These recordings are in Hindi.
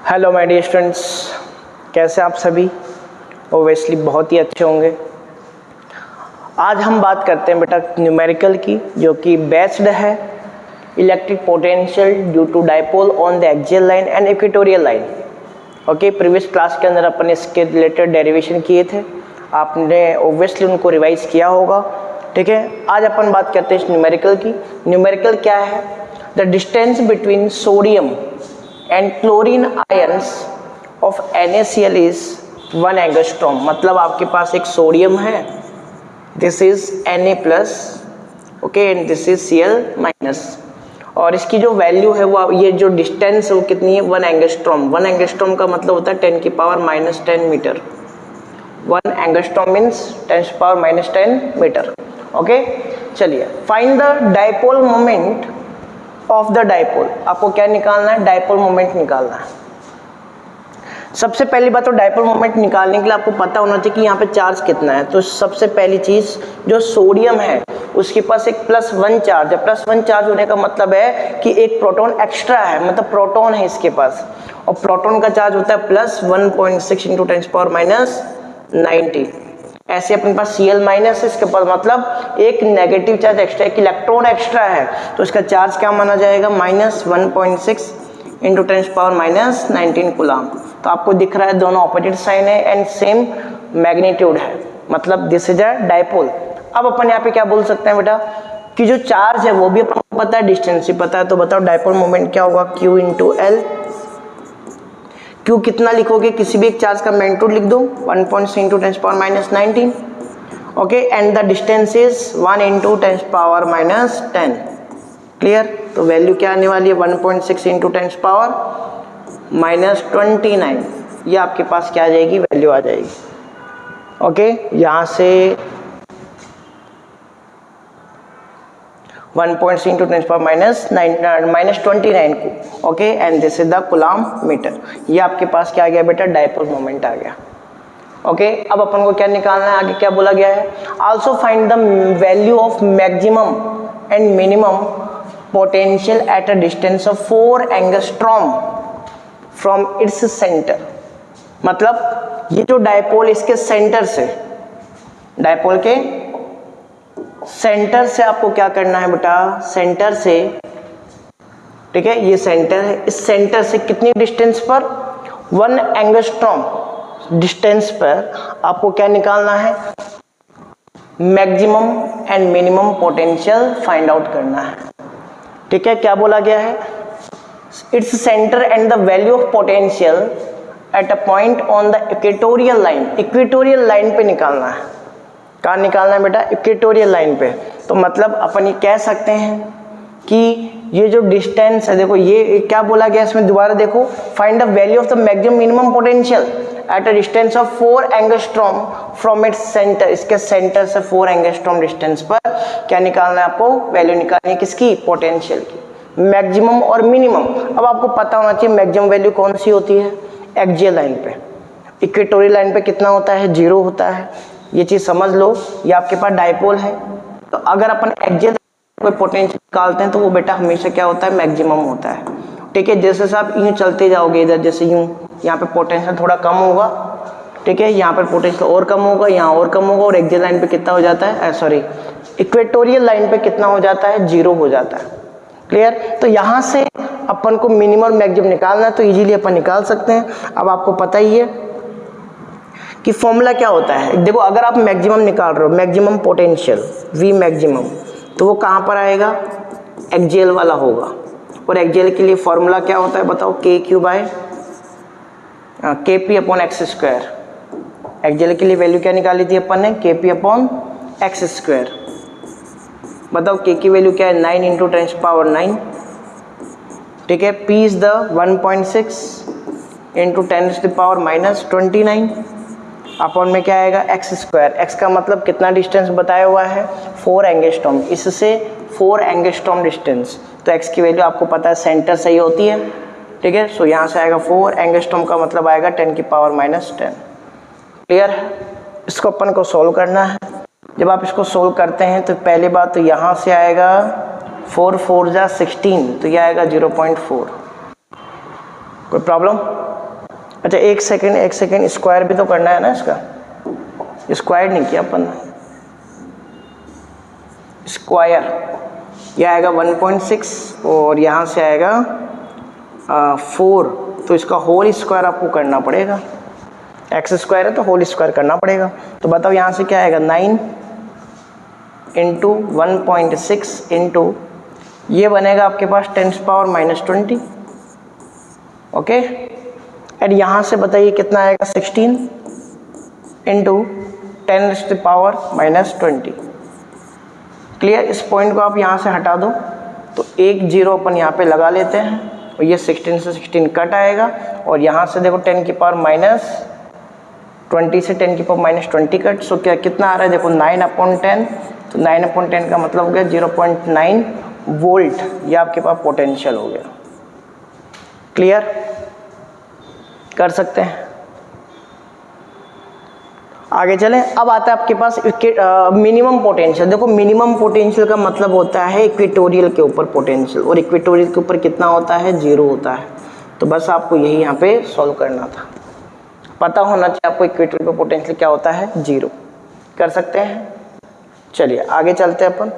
हेलो माय डियर स्टूडेंट्स, कैसे आप सभी? ओबियसली बहुत ही अच्छे होंगे। आज हम बात करते हैं बेटा न्यूमेरिकल की, जो कि बेस्ड है electric potential due to dipole on the axial line and equatorial line. Okay, previous class के अंदर अपन इसके रिलेटेड डेरिवेशन किए थे, आपने ओबियसली उनको रिवाइज किया होगा। ठीक है, आज अपन बात करते हैं न्यूमेरिकल की। न्यूमेरिकल क्या है? The distance between sodium and chlorine ions of NaCl is 1 angstrom. मतलब आपके पास एक सोडियम है, this is Na plus, okay, and this is Cl minus, और इसकी जो वैल्यू है वो, ये जो डिस्टेंस है वो कितनी है? 1 एंगस्ट्रॉम। 1 एंगस्ट्रॉम का मतलब होता है 10 की power -10 metre. 1 angstrom means 10 power -10 metre. Okay, चलिए find the dipole moment of the dipole. आपको क्या निकालना है? डाइपोल मोमेंट निकालना है। सबसे पहली बात तो डाइपोल मोमेंट निकालने के लिए आपको पता होना चाहिए कि यहाँ पे चार्ज कितना है। तो सबसे पहली चीज, जो सोडियम है उसके पास एक +1 चार्ज है। +1 चार्ज होने का मतलब है कि एक प्रोटॉन एक्स्ट्रा है, मतलब प्रोटॉन है इसके पास, और प्रोटॉन का चार्ज होता है +1.6 × 10⁻⁹ ऐसे अपने पास Cl माइनस है, इसके पास मतलब एक नेगेटिव चार्ज एक्स्ट्रा, एक इलेक्ट्रॉन एक्स्ट्रा है, तो इसका चार्ज क्या माना जाएगा? -1.6 × 10⁻⁹ कूलम। तो आपको दिख रहा है दोनों ऑपोजिट साइन है एंड सेम मैग्नीट्यूड है, मतलब दिस इज अ डाइपोल। अब अपन यहाँ पे क्या बोल सकते हैं बेटा कि जो चार्ज है वो भी अपन को पता है, डिस्टेंस भी पता है, तो बताओ डाइपोल मोमेंट क्या होगा? Q × L। क्यू कितना लिखोगे? किसी भी एक चार्ज का मैग्नीट्यूड लिख दो, 1.6 × 10⁻⁹। Okay, and the distance is 1 × 10⁻⁻10। Clear? तो वैल्यू क्या आने वाली है? 1.6 × 10⁻⁻29। ये आपके पास क्या आ जाएगी? वैल्यू आ जाएगी। ओके, यहाँ से 1.6 × 10⁻⁻29 को, okay, and this is the coulomb metre. ये आपके पास क्या आ गया बेटा? डाइपोल मोमेंट आ गया। ओके, अब अपन को क्या निकालना है? आगे क्या बोला गया है? Also find the value of maximum and minimum potential at a distance of 4 angstrom from its centre. मतलब ये जो डाइपोल इसके सेंटर से, डाइपोल के सेंटर से आपको क्या करना है बेटा? सेंटर से, ठीक है, ये सेंटर है, इस सेंटर से कितनी डिस्टेंस पर? 1 एंगस्ट्रॉम डिस्टेंस पर आपको क्या निकालना है? Maximum and minimum potential find out करना है। ठीक है, क्या बोला गया है? Its centre and the value of potential at a point on the equatorial line. Equatorial line पे निकालना है। कहाँ निकालना है बेटा? इक्वेटोरियल लाइन पे। तो मतलब अपन ये कह सकते हैं कि ये जो डिस्टेंस है, देखो ये क्या बोला गया इसमें, दोबारा देखो, find the value of the maximum minimum potential at a distance of 4 angstrom from its centre. इसके सेंटर से 4 एंगस्ट्रॉम डिस्टेंस पर क्या निकालना है आपको? वैल्यू निकालनी है किसकी? पोटेंशियल की, मैक्सिमम और मिनिमम। अब आपको पता होना चाहिए मैक्सिमम वैल्यू कौन सी होती है? एक्सियल लाइन पे। इक्वेटोरियल लाइन पे कितना होता है? 0 होता है। ये चीज समझ लो। ये आपके पास डाइपोल है, तो अगर अपन एक्सियल कोई पोटेंशियल निकालते हैं तो वो बेटा हमेशा क्या होता है? मैक्सिमम होता है। ठीक है, जैसे आप यूं चलते जाओगे इधर, जैसे यूं, यहाँ पे पोटेंशियल थोड़ा कम होगा, ठीक है, यहाँ पर पोटेंशियल और कम होगा, यहाँ और कम होगा, और एक्सियल लाइन पे कितना हो जाता है? सॉरी, इक्वेटोरियल लाइन पे कितना हो जाता है? 0 हो जाता है। क्लियर? तो यहाँ से अपन को मिनिमम और मैक्सिमम निकालना है, तो इजीली अपन निकाल सकते हैं। अब आपको पता ही है कि फॉर्मूला क्या होता है। देखो, अगर आप मैक्सिमम निकाल रहे हो, मैक्सिमम पोटेंशियल V मैक्सिमम, तो वो कहाँ पर आएगा? एक्सियल वाला होगा। और एक्सियल के लिए फॉर्मूला क्या होता है बताओ? KP/x²। एक्सियल के लिए वैल्यू क्या निकाली थी अपन ने? KP/x²। बताओ K की वैल्यू क्या है? 9 × 10⁻⁹। ठीक है, P इज द 1.6 × 10⁻⁻29 अपॉन में क्या आएगा? x²। x का मतलब कितना डिस्टेंस बताया हुआ है? 4 एंगस्ट्रॉम। इससे 4 एंगस्ट्रॉम डिस्टेंस, तो x की वैल्यू आपको पता है सेंटर से ही होती है। ठीक है, सो यहाँ से आएगा 4 एंगस्ट्रॉम का मतलब आएगा 10⁻⁻10। क्लियर है? इसको अपन को सोल्व करना है। जब आप इसको सोल्व करते हैं तो पहली बात तो यहाँ से आएगा 4 4 जा 16, तो यह आएगा 0.4। कोई प्रॉब्लम? अच्छा एक सेकेंड, स्क्वायर भी तो करना है ना इसका, स्क्वायर नहीं किया अपन, स्क्वायर ये आएगा 1.6 और यहाँ से आएगा 4, तो इसका होल स्क्वायर आपको करना पड़ेगा, एक्स स्क्वायर है तो होल स्क्वायर करना पड़ेगा। तो बताओ यहाँ से क्या आएगा 9 इंटू 1.6 इंटू ये बनेगा आपके पास 10⁻⁻20, ओके। एंड यहाँ से बताइए कितना आएगा 16 इंटू 10⁻⁻20। क्लियर, इस पॉइंट को आप यहाँ से हटा दो तो एक जीरो अपन यहाँ पे लगा लेते हैं और ये 16 से 16 कट आएगा और यहाँ से देखो 10⁻⁻20 से 10⁻⁻20 कट, सो क्या कितना आ रहा है देखो 9/10, तो 9/10 का मतलब हो गया 0.9 वोल्ट, ये आपके पास पोटेंशियल हो गया। क्लियर, कर सकते हैं। आगे चलें, अब आता है आपके पास मिनिमम पोटेंशियल। देखो मिनिमम पोटेंशियल का मतलब होता है इक्वेटोरियल के ऊपर पोटेंशियल, और इक्वेटोरियल के ऊपर कितना होता है 0 होता है। तो बस आपको यही यहाँ पे सॉल्व करना था, पता होना चाहिए आपको इक्वेटोरियल पे पोटेंशियल क्या होता है 0। कर सकते हैं, चलिए आगे चलते हैं अपन।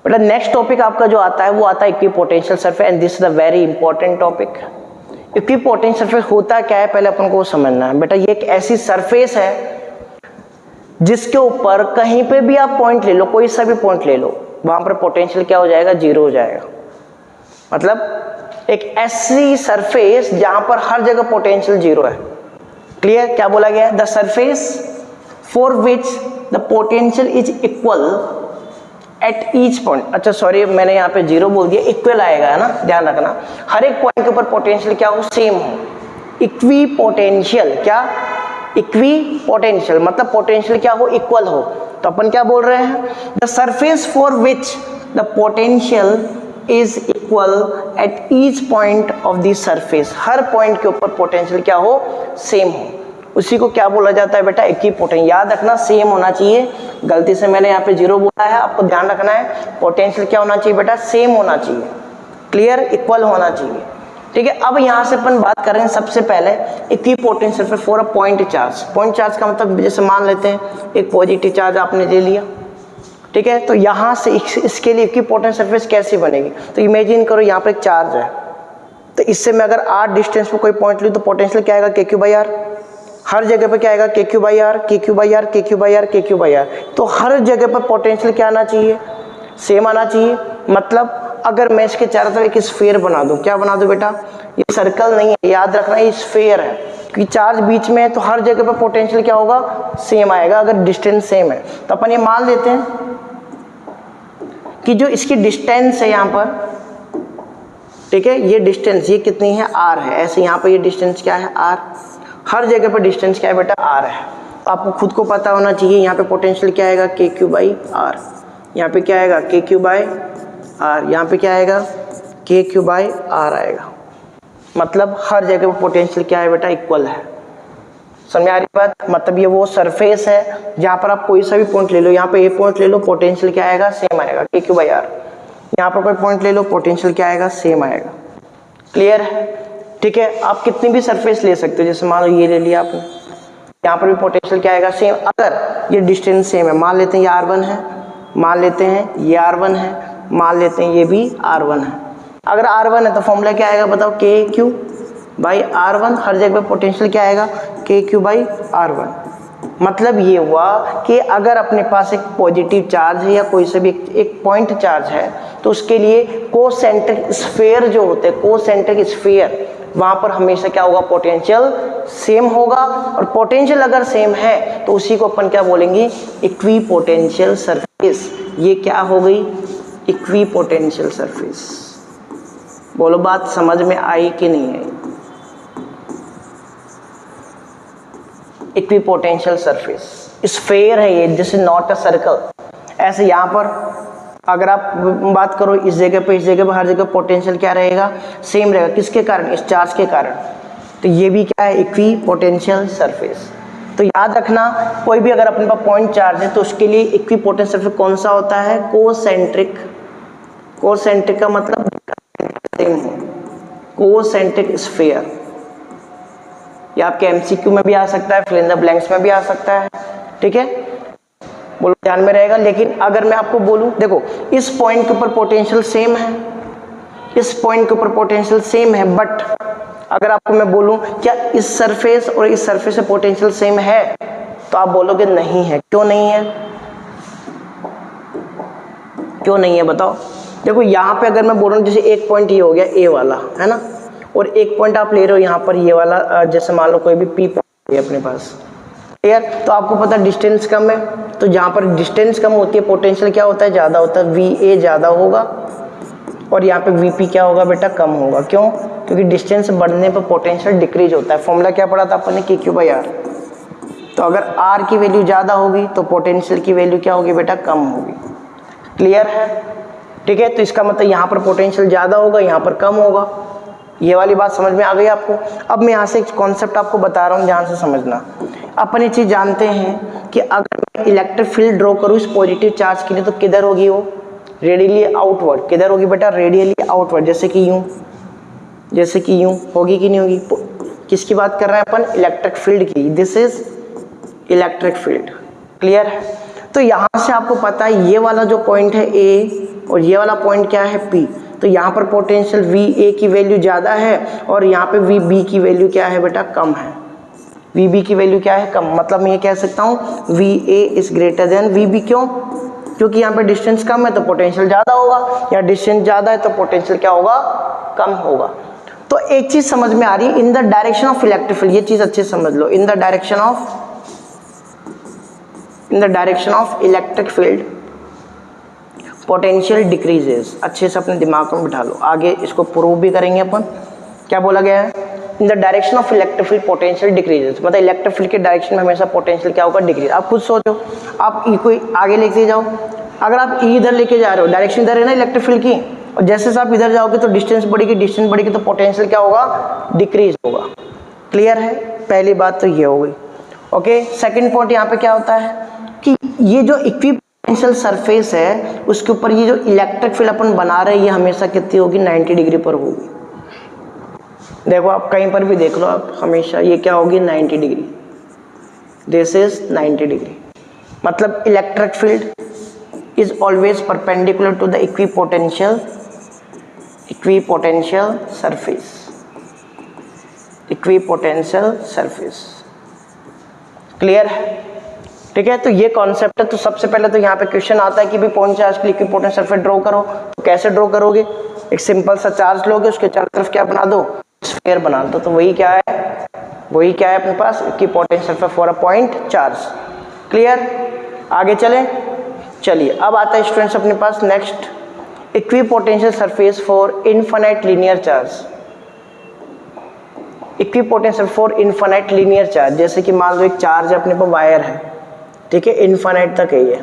बेटा नेक्स्ट टॉपिक आपका जो आता है वो आता है equipotential surface, and this is the very important topic. Equipotential surface होता क्या है पहले अपन को समझना है। बेटा ये एक ऐसी सरफेस है जिसके ऊपर कहीं पे भी आप पॉइंट ले लो, कोई सा भी पॉइंट ले लो, वहां पर पोटेंशियल क्या हो जाएगा 0 हो जाएगा। मतलब एक ऐसी सरफेस जहां पर हर जगह पोटेंशियल 0 है। क्लियर, क्या बोला गया है, the surface for which the potential is equal at each point. अच्छा सॉरी, मैंने यहाँ पे 0 बोल दिया, इक्वल आएगा है ना, ध्यान रखना। हर एक पॉइंट के ऊपर पोटेंशियल क्या हो, सेम हो। इक्वी पोटेंशियल, क्या इक्वी पोटेंशियल मतलब पोटेंशियल क्या हो, इक्वल हो। तो अपन क्या बोल रहे हैं, the surface for which the potential is equal at each point of the surface. Her point के ऊपर पोटेंशियल क्या हो, सेम हो, उसी को क्या बोला जाता है बेटा, इक्विपोटेंशियल। याद रखना सेम होना चाहिए, गलती से मैंने यहाँ पे 0 बोला है, आपको ध्यान रखना है पोटेंशियल क्या होना चाहिए बेटा, सेम होना चाहिए। क्लियर, इक्वल होना चाहिए। ठीक है, अब यहाँ से अपन बात कर रहे हैं सबसे पहले equipotential for a point charge. Point charge का मतलब जैसे मान लेते हैं एक पॉजिटिव चार्ज आपने ले लिया, ठीक है, तो यहाँ से इसके लिए इक्विपोटेंशियल सरफेस कैसे बनेगी। तो इमेजिन करो यहाँ पर एक चार्ज है, तो इससे मैं अगर r डिस्टेंस पर कोई पॉइंट लूँ तो पोटेंशियल क्या आएगा KQ/R। हर जगह पे क्या आएगा KQ/R, KQ/R, KQ/R, KQ/R। तो हर जगह पर पोटेंशियल क्या आना चाहिए, सेम आना चाहिए। मतलब अगर मैं इसके चारों तरफ एक स्फीयर बना दूं, क्या बना दूं बेटा, ये सर्कल नहीं है, याद रखना ये स्फीयर है, क्योंकि चार्ज बीच में है तो हर जगह पर पोटेंशियल क्या होगा, सेम आएगा अगर डिस्टेंस सेम है। तो अपन ये मान लेते हैं कि जो इसकी डिस्टेंस है यहाँ पर, ठीक है, ये डिस्टेंस ये कितनी है r है, ऐसे यहाँ पर ये डिस्टेंस क्या है r, हर जगह पर डिस्टेंस क्या है बेटा r है। तो आपको खुद को पता होना चाहिए यहाँ पे पोटेंशियल क्या आएगा KQ/R, यहाँ पे क्या आएगा KQ/R, यहाँ पे क्या आएगा KQ/R आएगा। मतलब हर जगह पर पोटेंशियल क्या है बेटा, इक्वल है। समझ आ रही बात, मतलब ये वो सरफेस है जहाँ पर आप कोई सा भी पॉइंट ले लो, यहाँ पे ए पॉइंट ले लो पोटेंशियल क्या आएगा, सेम आएगा KQ/R। यहाँ पर कोई पॉइंट ले लो पोटेंशियल क्या आएगा, सेम आएगा। क्लियर है, ठीक है। आप कितनी भी सरफेस ले सकते हो, जैसे मान लो ये ले लिया आपने, यहाँ पर भी पोटेंशियल क्या आएगा, सेम। अगर ये डिस्टेंस सेम है, मान लेते हैं ये R1 है, मान लेते हैं ये R1 है, मान लेते हैं ये भी R1 है। अगर R1 है तो फॉर्मूला क्या आएगा बताओ, KQ/R1। हर जगह पोटेंशियल क्या आएगा, KQ/R1। मतलब ये हुआ कि अगर अपने पास एक पॉजिटिव चार्ज है या कोई से भी एक पॉइंट चार्ज है, तो उसके लिए कोसेंट्रिक स्फीयर जो होते हैं, कोसेंट्रिक स्फीयर, वहां पर हमेशा क्या होगा, पोटेंशियल सेम होगा। और पोटेंशियल अगर सेम है तो उसी को अपन क्या बोलेंगे, इक्विपोटेंशियल सरफेस। ये क्या हो गई, इक्विपोटेंशियल सरफेस। बोलो बात समझ में आई कि नहीं आई। इक्विपोटेंशियल सरफेस स्फीयर है ये, this is not a circle. ऐसे यहाँ पर अगर आप बात करो इस जगह पे, इस जगह पर हर जगह पोटेंशियल क्या रहेगा, सेम रहेगा। किसके कारण, इस चार्ज के कारण। तो ये भी क्या है, इक्विपोटेंशियल सरफेस। तो याद रखना कोई भी अगर अपने पास पॉइंट चार्ज है तो उसके लिए इक्विपोटेंशियल सरफेस कौन सा होता है, कोसेंट्रिक। कोसेंट्रिक का मतलब सेम हो। कोसेंट्रिक स्फीयर, ये आपके एमसीक्यू में भी आ सकता है, फिल इन द ब्लैंक्स में भी आ सकता है, ठीक है, बोलो ध्यान में रहेगा। लेकिन अगर मैं आपको बोलूं, देखो इस पॉइंट के ऊपर पोटेंशियल सेम है, इस पॉइंट के ऊपर पोटेंशियल सेम है, बट अगर आपको मैं बोलूं क्या इस सरफेस और इस सरफेस से पोटेंशियल सेम है, तो आप बोलोगे नहीं है। क्यों नहीं है, क्यों नहीं है बताओ। देखो यहाँ पे अगर मैं बोल रहा हूँ, जैसे एक पॉइंट ये हो गया ए वाला, है ना, और एक पॉइंट आप ले रहे हो यहाँ पर ये वाला, जैसे मान लो कोई भी पी पॉइंट है अपने पास, क्लियर, तो आपको पता डिस्टेंस कम है, तो जहाँ पर डिस्टेंस कम होती है पोटेंशियल क्या होता है, ज़्यादा होता है, वी ए ज़्यादा होगा, और यहाँ पे वी पी क्या होगा बेटा, कम होगा। क्यों, क्योंकि डिस्टेंस बढ़ने पर पोटेंशियल डिक्रीज होता है। फॉर्मूला क्या पढ़ा था अपन ने, के क्यू बाई आर। तो अगर आर की वैल्यू ज़्यादा होगी तो पोटेंशियल की वैल्यू क्या होगी बेटा, कम होगी। क्लियर है, ठीक है, तो इसका मतलब यहाँ पर पोटेंशियल ज़्यादा होगा, यहाँ पर कम होगा। ये वाली बात समझ में आ गई आपको। अब मैं यहाँ से एक कॉन्सेप्ट आपको बता रहा हूँ, ध्यान से समझना। अपन ये चीज़ जानते हैं कि अगर मैं इलेक्ट्रिक फील्ड ड्रॉ करूँ इस पॉजिटिव चार्ज के लिए, तो किधर होगी वो, रेडियली आउटवर्ड। किधर होगी बेटा, रेडियली आउटवर्ड, जैसे कि यूँ, जैसे कि यूँ होगी कि नहीं होगी। किसकी बात कर रहे हैं अपन, इलेक्ट्रिक फील्ड की। This is electric field, clear है। तो यहाँ से आपको पता है ये वाला जो पॉइंट है ए, और ये वाला पॉइंट क्या है पी, तो यहाँ पर पोटेंशियल वी ए की वैल्यू ज़्यादा है, और यहाँ पे वी बी की वैल्यू क्या है बेटा, कम है। वी बी की वैल्यू क्या है, कम। मतलब मैं ये कह सकता हूँ V A is greater than V B. क्यों, क्योंकि यहाँ पे डिस्टेंस कम है तो पोटेंशियल ज़्यादा होगा, या डिस्टेंस ज़्यादा है तो पोटेंशियल क्या होगा, कम होगा। तो एक चीज़ समझ में आ रही है, in the direction of electric field, ये चीज़ अच्छे से समझ लो, in the direction of electric field potential decreases. अच्छे से अपने दिमाग में बिठा लो, आगे इसको प्रूव भी करेंगे अपन। क्या बोला गया है, in the direction of electric field potential decreases, मतलब इलेक्ट्रिक फील्ड के डायरेक्शन में हमेशा पोटेंशियल क्या होगा, डिक्रीज। आप खुद सोचो, आप ई को आगे लेके जाओ, अगर आप ई इधर लेके जा रहे हो, डायरेक्शन इधर है ना इलेक्ट्रिक फील्ड की, और जैसे से आप इधर जाओगे तो डिस्टेंस बढ़ेगी, डिस्टेंस बढ़ेगी तो पोटेंशियल क्या होगा, डिक्रीज होगा। क्लियर है, पहली बात तो ये हो गई। ओके, सेकंड पॉइंट यहाँ पे क्या होता है कि ये जो इक्विपोटेंशियल सरफेस है उसके ऊपर ये जो इलेक्ट्रिक फील्ड अपन बना रहे हैं ये हमेशा कितनी होगी, 90 डिग्री पर होगी। देखो आप कहीं पर भी देख लो, आप हमेशा ये क्या होगी, 90 डिग्री। दिस इज 90 डिग्री, मतलब electric field is always perpendicular to the equipotential surface, equipotential surface. Clear है, ठीक है। तो ये कॉन्सेप्ट है। तो सबसे पहले तो यहाँ पे क्वेश्चन आता है कि भी पॉइंट चार्ज के लिए इक्विपोटेंशियल सरफेस ड्रॉ करो, तो कैसे ड्रॉ करोगे, एक सिंपल सा चार्ज लोगे, उसके चारों तरफ क्या बना दो, स्फीयर बना दो। तो वही क्या है अपने पास, equipotential surface for a point charge. Clear, आगे चलिए अब आता है स्टूडेंट्स अपने पास next, equipotential surface for infinite linear charge. Equipotential for infinite linear charge, जैसे कि मान लो एक चार्ज अपने पास वायर है, ठीक है, इनफाइनाइट तक है ये,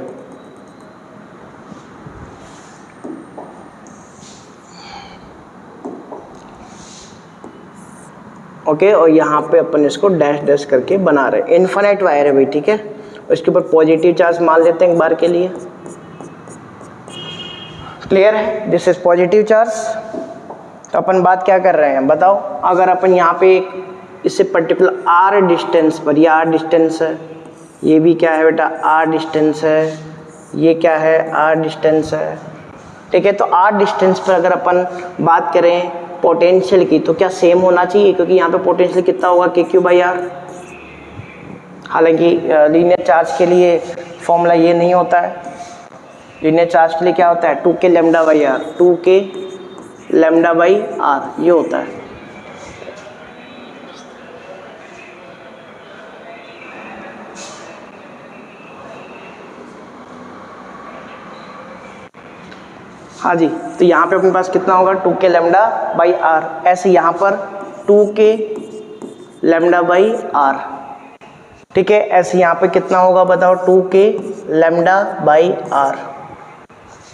ओके, और यहाँ पे अपन इसको डैश डैश करके बना रहे हैं, इनफाइनाइट वायर है भाई, ठीक है। इसके ऊपर पॉजिटिव चार्ज मान लेते हैं एक बार के लिए। क्लियर है, दिस इज पॉजिटिव चार्ज। तो अपन बात क्या कर रहे हैं बताओ, अगर अपन यहाँ पे एक इससे पर्टिकुलर आर डिस्टेंस पर, ये आर डिस्टेंस है, ये भी क्या है बेटा, आर डिस्टेंस है, ये क्या है, आर डिस्टेंस है, ठीक है। तो आर डिस्टेंस पर अगर अपन बात करें पोटेंशियल की, तो क्या सेम होना चाहिए, क्योंकि यहाँ पे पोटेंशियल कितना होगा, के क्यू बाई आर। हालांकि लीनियर चार्ज के लिए फॉर्मूला ये नहीं होता है, लीनियर चार्ज के लिए क्या होता है, 2k lambda by r, 2k lambda by r ये होता है। हाँ जी, तो यहाँ पे अपने पास कितना होगा, 2k लैम्डा बाई आर। ऐसे यहाँ पर 2k लैम्डा बाई आर, ठीक है। ऐसे यहाँ पे कितना होगा बताओ, 2k लैम्डा बाई आर,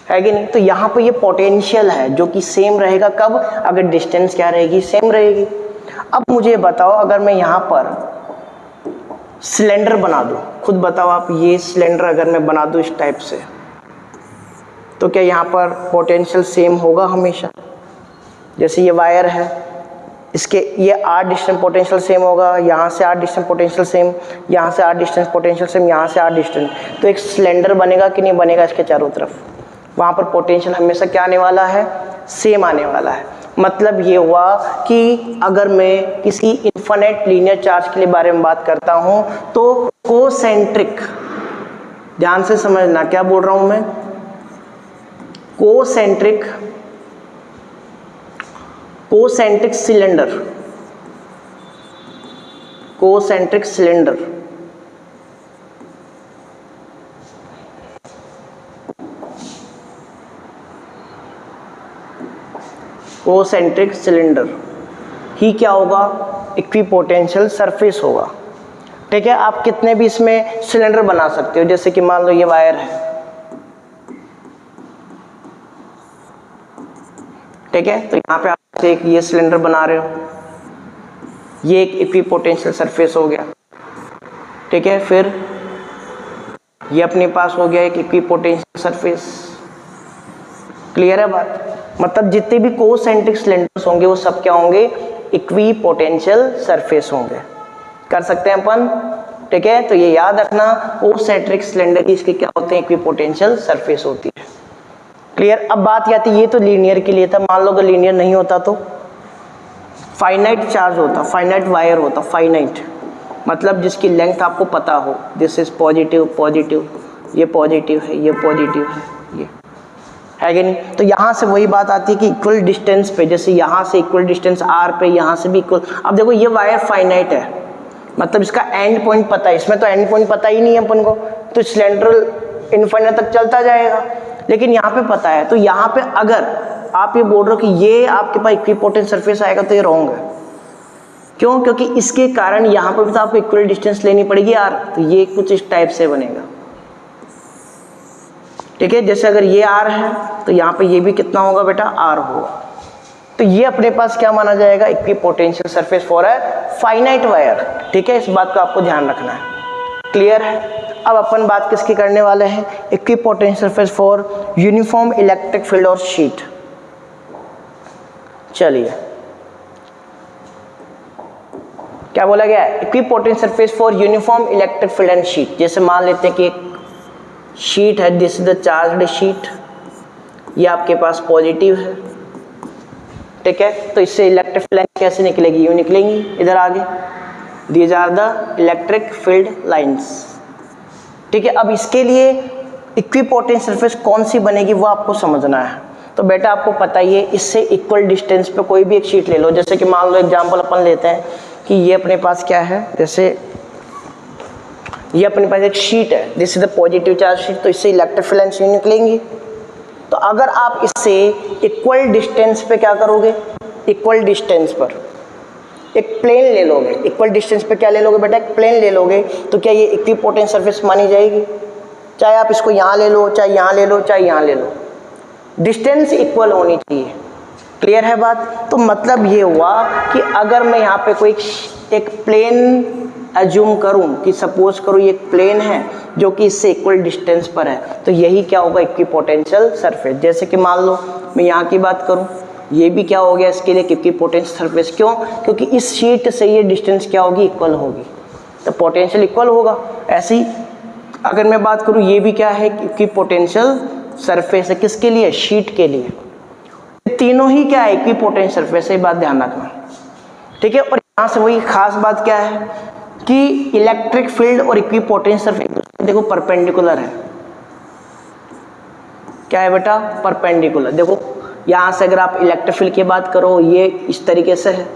है कि नहीं। तो यहाँ पे ये पोटेंशियल है जो कि सेम रहेगा, कब, अगर डिस्टेंस क्या रहेगी, सेम रहेगी। अब मुझे बताओ, अगर मैं यहाँ पर सिलेंडर बना दूँ, खुद बताओ आप, ये सिलेंडर अगर मैं बना दूँ इस टाइप से, तो क्या यहाँ पर पोटेंशियल सेम होगा हमेशा। जैसे ये वायर है, इसके ये r डिस्टेंस पोटेंशियल सेम होगा, यहाँ से r डिस्टेंस पोटेंशियल सेम, यहाँ से r डिस्टेंस पोटेंशियल सेम, यहाँ से r डिस्टेंस, तो एक सिलेंडर बनेगा कि नहीं बनेगा इसके चारों तरफ। वहाँ पर पोटेंशियल हमेशा क्या आने वाला है, सेम आने वाला है। मतलब ये हुआ कि अगर मैं किसी इन्फिनिट लीनियर चार्ज के लिए बारे में बात करता हूँ तो कोसेंट्रिक, ध्यान से समझना क्या बोल रहा हूँ मैं, concentric cylinder, concentric cylinder concentric cylinder ही क्या होगा, इक्विपोटेंशियल सरफेस होगा। ठीक है, आप कितने भी इसमें सिलेंडर बना सकते हो, जैसे कि मान लो ये वायर है, ठीक है, तो यहाँ पे आप एक ये सिलेंडर बना रहे हो, ये एक इक्विपोटेंशियल सरफेस हो गया। ठीक है, फिर ये अपने पास हो गया एक इक्विपोटेंशियल सरफेस। क्लियर है बात? मतलब जितने भी कोसेंट्रिक सिलेंडर्स होंगे वो सब क्या होंगे, इक्विपोटेंशियल सरफेस होंगे। कर सकते हैं अपन। ठीक है, तो ये याद रखना, कोसेंट्रिक सिलेंडर इसके क्या होते हैं, इक्विपोटेंशियल सरफेस होती है। क्लियर? अब बात ये आती है, ये तो लीनियर के लिए था, मान लो अगर लीनियर नहीं होता तो फाइनाइट चार्ज होता, फाइनाइट वायर होता, फाइनाइट मतलब जिसकी लेंथ आपको पता हो, दिस इज पॉजिटिव पॉजिटिव, ये पॉजिटिव है, ये पॉजिटिव है, ये है कि नहीं। तो यहाँ से वही बात आती है कि इक्वल डिस्टेंस पे, जैसे यहाँ से इक्वल डिस्टेंस r पे, यहाँ से भी इक्वल। अब देखो ये वायर फाइनाइट है, मतलब इसका एंड पॉइंट पता है, इसमें तो एंड पॉइंट पता ही नहीं है अपन को, तो सिलेंडर इनफाइनाइट तक चलता जाएगा, लेकिन यहाँ पे पता है। तो यहाँ पे अगर आप ये बोल रहे हो कि ये आपके पास इक्विपोटेंट सरफेस आएगा तो ये रॉन्ग है। क्यों? क्योंकि इसके कारण यहाँ पर भी तो आपको इक्वल डिस्टेंस लेनी पड़ेगी r, तो ये कुछ इस टाइप से बनेगा। ठीक है, जैसे अगर ये r है तो यहाँ पे ये भी कितना होगा बेटा, r होगा। तो ये अपने पास क्या माना जाएगा, equipotential surface for a finite wire. ठीक है, इस बात का आपको ध्यान रखना है। क्लियर है? अब अपन बात किसकी करने वाले हैं, equipotential surface for uniform electric field और शीट। चलिए, क्या बोला गया है, equipotential surface for uniform electric field and sheet. जैसे मान लेते हैं कि एक शीट है, this is the charged sheet, ये आपके पास पॉजिटिव है। ठीक है, तो इससे इलेक्ट्रिक फील्ड कैसे निकलेगी, यूं निकलेंगी इधर आगे, these are the electric field lines. ठीक है, अब इसके लिए इक्विपोटेंशियल सरफेस कौन सी बनेगी वो आपको समझना है। तो बेटा आपको पता ही है, इससे इक्वल डिस्टेंस पे कोई भी एक शीट ले लो। जैसे कि मान लो एग्जांपल अपन लेते हैं कि ये अपने पास क्या है, जैसे ये अपने पास एक शीट है, this is the positive charge sheet, तो इससे इलेक्ट्रिक फील्ड लाइंस निकलेंगी। तो अगर आप इससे इक्वल डिस्टेंस पे क्या करोगे, इक्वल डिस्टेंस पर एक प्लेन ले लोगे, इक्वल डिस्टेंस पे क्या ले लोगे बेटा, एक प्लेन ले लोगे, तो क्या ये इक्विपोटेंशियल सरफेस मानी जाएगी। चाहे आप इसको यहाँ ले लो, चाहे यहाँ ले लो, चाहे यहाँ ले लो, डिस्टेंस इक्वल होनी चाहिए। क्लियर है बात? तो मतलब ये हुआ कि अगर मैं यहाँ पे कोई एक प्लेन एज्यूम करूं कि सपोज करो ये एक प्लेन है जो कि इससे इक्वल डिस्टेंस पर है, तो यही क्या होगा, इक्विपोटेंशियल सरफेस। जैसे कि मान लो मैं यहाँ की बात करूं, ये भी क्या हो गया इसके लिए इक्विपोटेंशियल सरफेस। क्यों? क्योंकि इस शीट से ये डिस्टेंस क्या होगी, इक्वल होगी, तो पोटेंशियल इक्वल होगा। ऐसे ही अगर मैं बात करूं, ये भी क्या है, इक्विपोटेंशियल सरफेस है, किसके लिए, शीट के लिए। तीनों ही क्या है, इक्विपोटेंशियल सरफेस है, बात ध्यान रखना। ठीक है, और यहाँ से वही खास बात क्या है कि इलेक्ट्रिक फील्ड और इक्विपोटेंशियल सरफेस देखो परपेंडिकुलर है। क्या है बेटा, परपेंडिकुलर। देखो यहाँ से अगर आप इलेक्ट्रिक फील्ड की बात करो, ये इस तरीके से है,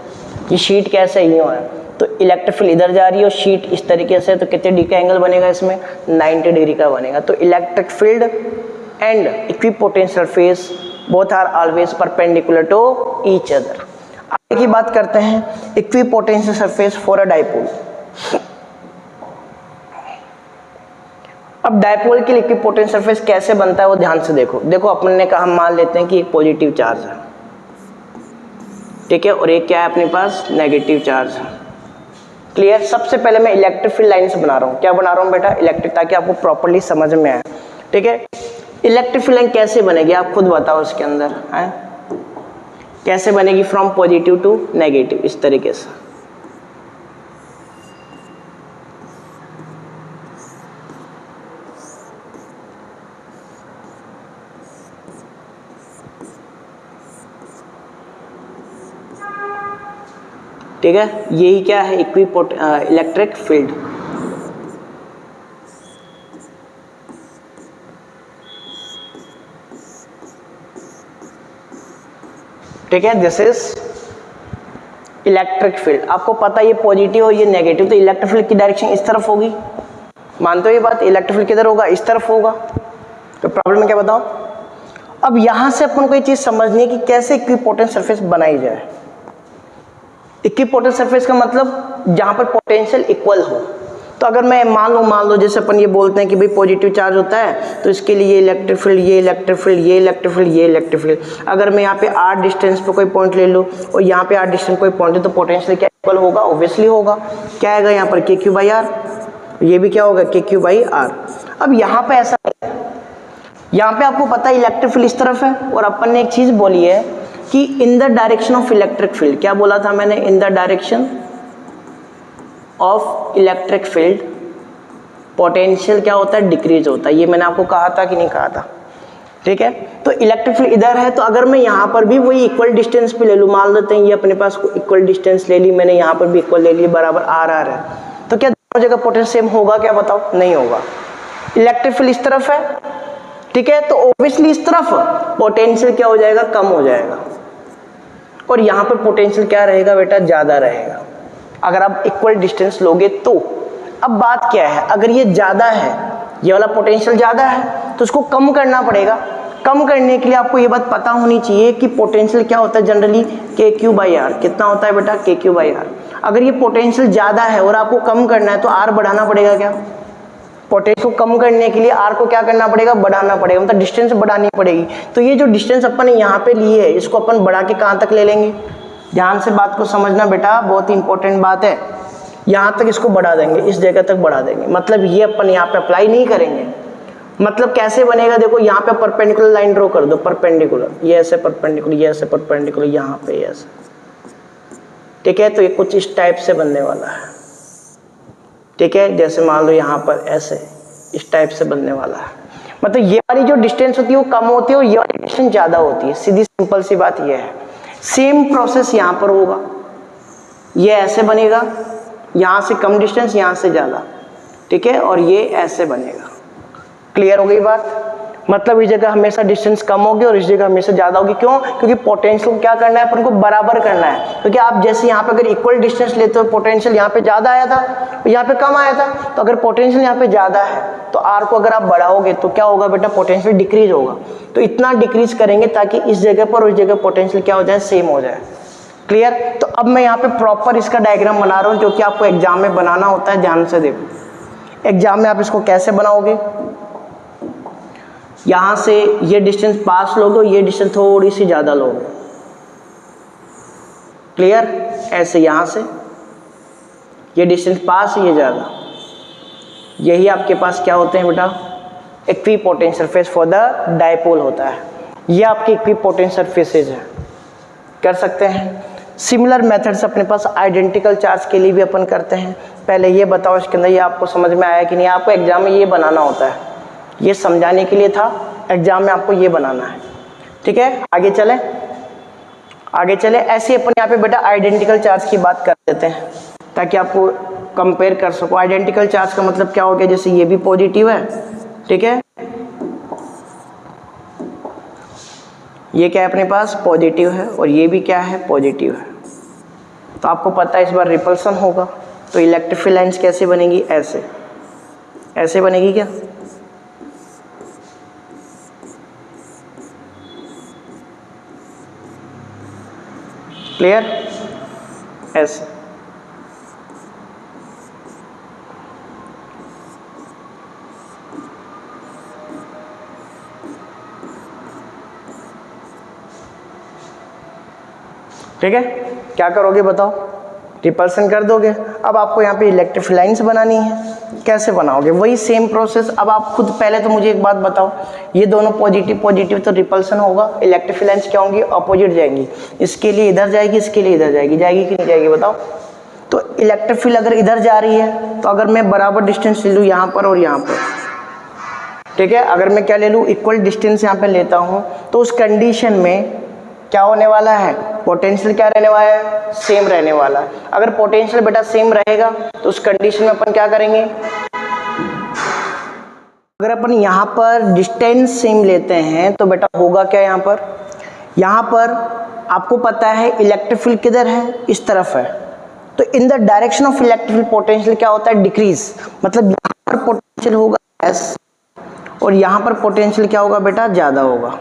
ये शीट कैसे ही है, तो इलेक्ट्रिक फील्ड इधर जा रही है और शीट इस तरीके से, तो कितने डिग्री का एंगल बनेगा इसमें, 90 डिग्री का बनेगा। तो electric field and equipotential surface both are always perpendicular to each other. आगे की बात करते हैं, equipotential surface for a dipole. अब डाइपोल के लिए इक्विपोटेंशियल सरफेस कैसे बनता है वो ध्यान से देखो। देखो अपन ने कहा, हम मान लेते हैं कि एक पॉजिटिव चार्ज है, ठीक है, और एक क्या है अपने पास, नेगेटिव चार्ज है। क्लियर? सबसे पहले मैं इलेक्ट्रिक फील्ड लाइंस बना रहा हूँ। क्या बना रहा हूँ बेटा, इलेक्ट्रिक, ताकि आपको प्रॉपर्ली समझ में आए। ठीक है, इलेक्ट्रिक फील्ड लाइन कैसे बनेगी आप खुद बताओ, इसके अंदर है कैसे बनेगी, फ्रॉम पॉजिटिव टू नेगेटिव, इस तरीके से। ठीक है, यही क्या है, इलेक्ट्रिक फील्ड। ठीक है, दिस इज इलेक्ट्रिक फील्ड। आपको पता है ये पॉजिटिव और ये नेगेटिव, तो इलेक्ट्रिक फील्ड की डायरेक्शन इस तरफ होगी। मानते हो ये बात, इलेक्ट्रिक फील्ड किधर होगा, इस तरफ होगा। तो प्रॉब्लम है क्या बताओ। अब यहां से अपन को ये चीज समझनी है कि कैसे इक्विपोटेंट सरफेस बनाई जाए। इक्विपोटेंट सरफेस का मतलब जहां पर पोटेंशियल इक्वल हो। तो अगर मैं मान लो जैसे अपन ये बोलते हैं कि भाई पॉजिटिव चार्ज होता है तो इसके लिए ये इलेक्ट्रिक फील्ड, ये इलेक्ट्रिक फील्ड, ये इलेक्ट्रिक फील्ड, ये इलेक्ट्रिक फील्ड। अगर मैं यहाँ पे r डिस्टेंस पे कोई पॉइंट ले लूँ और यहाँ पे r डिस्टेंस कोई पॉइंट है तो पोटेंशियल क्या इक्वल होगा, ऑब्वियसली होगा। क्या आएगा यहाँ पर KQ/R, ये भी क्या होगा KQ/R। अब यहाँ पे ऐसा, यहाँ पे आपको पता है इलेक्ट्रिक फील्ड इस तरफ है और अपन ने एक चीज बोली है कि इन the direction of electric field, क्या बोला था मैंने, इन the direction of electric field potential क्या होता है, डिक्रीज होता है। ये मैंने आपको कहा था कि नहीं कहा था। ठीक है, तो इलेक्ट्रिक फील्ड इधर है, तो अगर मैं यहाँ पर भी वही इक्वल डिस्टेंस पे ले लूँ, मान लेते हैं ये अपने पास इक्वल डिस्टेंस ले ली मैंने, यहाँ पर भी इक्वल ले ली, बराबर R है, तो क्या दोनों जगह पोटेंशियल सेम होगा, क्या बताओ, नहीं होगा। इलेक्ट्रिक फील्ड इस तरफ है, ठीक है, तो ऑब्वियसली इस तरफ पोटेंशियल क्या हो जाएगा, कम हो जाएगा, और यहाँ पर पोटेंशियल क्या रहेगा बेटा, ज्यादा रहेगा अगर आप इक्वल डिस्टेंस लोगे तो। अब बात क्या है, अगर ये ज्यादा है, ये वाला पोटेंशियल ज्यादा है तो उसको कम करना पड़ेगा। कम करने के लिए आपको ये बात पता होनी चाहिए कि पोटेंशियल क्या होता है जनरली, KQ/R। कितना होता है बेटा, KQ/R। अगर ये पोटेंशियल ज्यादा है और आपको कम करना है तो R बढ़ाना पड़ेगा। क्या, पोटेंशियल को कम करने के लिए R को क्या करना पड़ेगा, बढ़ाना पड़ेगा, मतलब डिस्टेंस बढ़ानी पड़ेगी। तो ये जो डिस्टेंस अपन ने यहाँ पे ली है इसको अपन बढ़ा के कहाँ तक ले लेंगे, ध्यान से बात को समझना बेटा, बहुत ही इंपॉर्टेंट बात है। यहाँ तक इसको बढ़ा देंगे, इस जगह तक बढ़ा देंगे, मतलब ये अपन यहाँ पे अप्लाई नहीं करेंगे। मतलब कैसे बनेगा, देखो यहाँ पे परपेंडिकुलर लाइन ड्रॉ कर दो, परपेंडिकुलर, ये ऐसे परपेंडिकुलर, ये ऐसे परपेंडिकुलर, यहाँ पे ऐसे। ठीक है, तो ये कुछ इस टाइप से बनने वाला है। ठीक है, जैसे मान लो यहाँ पर ऐसे इस टाइप से बनने वाला है। मतलब ये वाली जो डिस्टेंस होती है वो कम होती है और ये वाली डिस्टेंस ज्यादा होती है। सीधी सिंपल सी बात ये है। सेम प्रोसेस यहाँ पर होगा, ये ऐसे बनेगा, यहाँ से कम डिस्टेंस, यहाँ से ज्यादा। ठीक है, और ये ऐसे बनेगा। क्लियर हो गई बात। मतलब इस जगह हमेशा डिस्टेंस कम होगी और इस जगह हमेशा ज्यादा होगी। क्यों, क्योंकि पोटेंशियल को क्या करना है, अपन को बराबर करना है। क्योंकि आप जैसे यहाँ पे अगर इक्वल डिस्टेंस लेते हो, पोटेंशियल यहाँ पे ज्यादा आया था, यहाँ पे कम आया था, तो अगर पोटेंशियल यहाँ पे ज्यादा है तो R को अगर आप बढ़ाओगे तो क्या होगा बेटा, पोटेंशियल डिक्रीज होगा। तो इतना डिक्रीज करेंगे ताकि इस जगह पर और इस जगह पोटेंशियल क्या हो जाए, सेम हो जाए। क्लियर। तो अब मैं यहाँ पे प्रॉपर इसका डायग्राम बना रहा हूँ जो कि आपको एग्जाम में बनाना होता है। ध्यान से देखो, एग्जाम में आप इसको कैसे बनाओगे, यहां से ये डिस्टेंस पास लोगे और ये डिस्टेंस थोड़ी सी ज्यादा लोगे। क्लियर, ऐसे यहां से ये डिस्टेंस पास, ये ज्यादा, यही आपके पास क्या होते हैं बेटा, इक्विपोटेंट सरफेस फॉर द डायपोल होता है। ये आपके इक्विपोटेंट सरफेसेज है, कर सकते हैं। सिमिलर मेथड्स अपने पास आइडेंटिकल चार्ज के लिए भी अपन करते हैं। पहले ये बताओ इसके अंदर ये आपको समझ में आया कि नहीं। आपको एग्जाम में ये बनाना होता है, ये समझाने के लिए था, एग्जाम में आपको ये बनाना है। ठीक है, आगे चले, आगे चले। ऐसे अपन यहाँ पे बेटा आइडेंटिकल चार्ज की बात कर देते हैं ताकि आपको कंपेयर कर सको। आइडेंटिकल चार्ज का मतलब क्या हो गया, जैसे ये भी पॉजिटिव है, ठीक है, ये क्या है अपने पास, पॉजिटिव है, और ये भी क्या है, पॉजिटिव है। तो आपको पता है इस बार रिपल्सन होगा। तो इलेक्ट्रिक फील्ड लाइंस कैसे बनेगी, ऐसे, ऐसे बनेगी क्या, क्लियर, ऐसे। ठीक है, क्या करोगे बताओ। रिपल्सन कर दोगे। अब आपको यहाँ पे इलेक्ट्रिक लाइन्स बनानी है, कैसे बनाओगे? वही सेम प्रोसेस। अब आप खुद पहले तो मुझे एक बात बताओ, ये दोनों पॉजिटिव पॉजिटिव तो रिपल्सन होगा, इलेक्ट्रिक लाइन्स क्या होंगी? अपोजिट जाएंगी। इसके लिए इधर जाएगी, इसके लिए इधर जाएगी, जाएगी कि नहीं जाएगी बताओ? तो इलेक्ट्रिक फील्ड अगर इधर जा रही है तो अगर मैं बराबर डिस्टेंस ले लूँ यहाँ पर और यहाँ पर, ठीक है, अगर मैं क्या ले लूँ, इक्वल डिस्टेंस यहाँ पे लेता हूँ, तो उस कंडीशन में क्या होने वाला है? पोटेंशियल क्या रहने वाला है? सेम रहने वाला है। अगर पोटेंशियल बेटा सेम रहेगा तो उस कंडीशन में अपन क्या करेंगे? अगर अपन यहाँ पर डिस्टेंस सेम लेते हैं तो बेटा होगा क्या? यहाँ पर आपको पता है इलेक्ट्रिक फील्ड किधर है? इस तरफ है। तो इन the direction of electric field potential क्या होता है? डिक्रीज। मतलब यहाँ पर पोटेंशियल होगा एस और यहाँ पर पोटेंशियल क्या होगा बेटा? ज़्यादा होगा।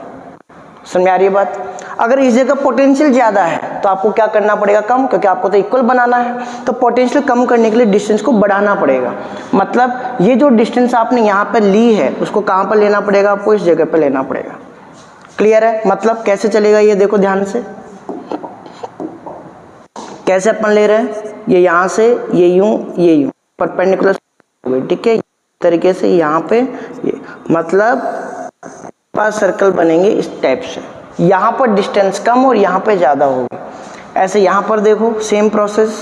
समझ आ रही है बात? अगर इस जगह पोटेंशियल ज़्यादा है तो आपको क्या करना पड़ेगा? कम, क्योंकि आपको तो इक्वल बनाना है। तो पोटेंशियल कम करने के लिए डिस्टेंस को बढ़ाना पड़ेगा। मतलब ये जो डिस्टेंस आपने यहाँ पर ली है उसको कहाँ पर लेना पड़ेगा? आपको इस जगह पर लेना पड़ेगा। क्लियर है? मतलब कैसे चलेगा ये देखो ध्यान से, कैसे अपन ले रहे हैं, ये यहाँ से ये यूं परपेंडिकुलर, ठीक है, तरीके से यहाँ पे ये, मतलब पास सर्कल बनेंगे इस टाइप से। यहाँ पर डिस्टेंस कम और यहाँ पे ज़्यादा होगी। ऐसे यहाँ पर देखो सेम प्रोसेस,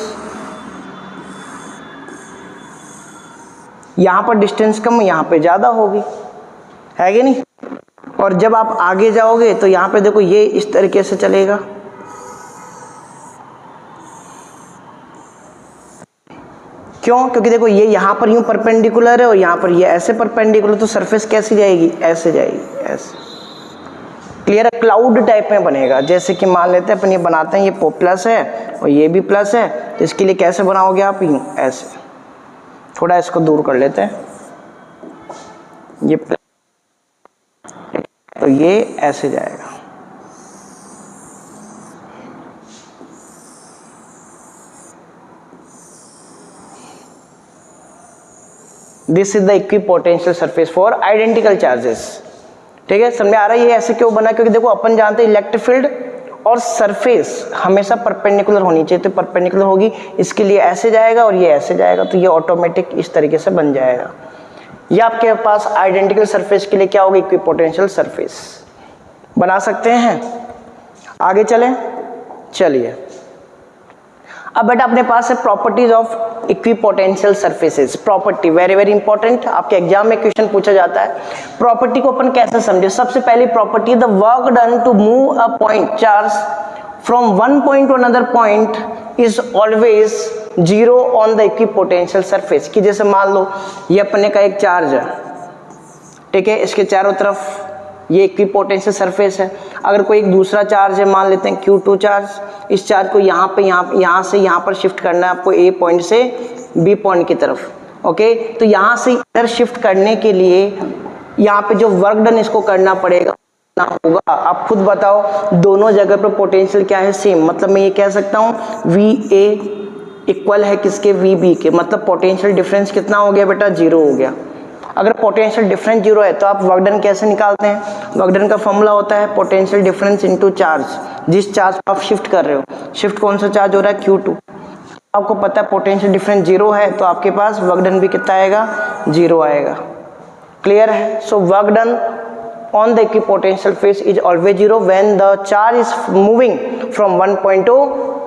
यहाँ पर डिस्टेंस कम, यहाँ पे ज़्यादा होगी, है कि नहीं? और जब आप आगे जाओगे तो यहाँ पे देखो ये इस तरीके से चलेगा। क्यों? क्योंकि देखो ये यहाँ पर यूं परपेंडिकुलर है और यहाँ पर ये ऐसे परपेंडिकुलर, तो सरफेस कैसी जाएगी? ऐसे जाएगी, ऐसे। क्लियर है? क्लाउड टाइप में बनेगा। जैसे कि मान लेते हैं अपन ये बनाते हैं, ये प्लस है और ये भी प्लस है, तो इसके लिए कैसे बनाओगे आप? यूं ऐसे। थोड़ा इसको दूर कर लेते हैं, ये प्लस, तो ये ऐसे जाएगा। This is the equipotential surface for identical charges. ठीक है, समझ आ रहा है ये ऐसे क्यों बना? क्योंकि देखो अपन जानते हैं इलेक्ट्रिक फील्ड और सरफेस हमेशा परपेंडिकुलर होनी चाहिए, तो परपेंडिकुलर होगी, इसके लिए ऐसे जाएगा और ये ऐसे जाएगा, तो ये ऑटोमेटिक इस तरीके से बन जाएगा। ये आपके पास आइडेंटिकल सरफेस के लिए क्या होगा? इक्विपोटेंशियल सरफेस बना सकते हैं। आगे चलें, चलिए। अब बेटा अपने पास है properties of equipotential surfaces. Property very very important, आपके एग्जाम में क्वेश्चन पूछा जाता है। प्रॉपर्टी को अपन कैसे समझे? सबसे पहली property, the work done to move a point charge from one point to another point is always zero on the equipotential surface. कि जैसे मान लो ये अपने का एक चार्ज है, ठीक है, इसके चारों तरफ ये इक्विपोटेंशियल सरफेस है। अगर कोई एक दूसरा चार्ज है, मान लेते हैं Q2 चार्ज, इस चार्ज को यहाँ पे यहाँ से यहाँ पर शिफ्ट करना है आपको, A पॉइंट से B पॉइंट की तरफ। ओके, तो यहाँ से इधर शिफ्ट करने के लिए यहाँ पे जो वर्क डन इसको करना पड़ेगा ना होगा। आप खुद बताओ, दोनों जगह पर पोटेंशियल क्या है? सेम। मतलब मैं ये कह सकता हूँ VA इक्वल है किसके? VB के। मतलब पोटेंशियल डिफरेंस कितना हो गया बेटा? 0 हो गया। अगर पोटेंशियल डिफरेंस 0 है तो आप वर्क डन कैसे निकालते हैं? वर्क डन का फॉर्मूला होता है पोटेंशियल डिफरेंस इनटू चार्ज। जिस चार्ज को आप शिफ्ट कर रहे हो, शिफ्ट कौन सा चार्ज हो रहा है? Q2। आपको पता है पोटेंशियल डिफरेंस 0 है, तो आपके पास वर्क डन भी कितना आएगा? 0 आएगा। क्लियर है? So work done on the equipotential face is always 0 when the charge is moving from one point to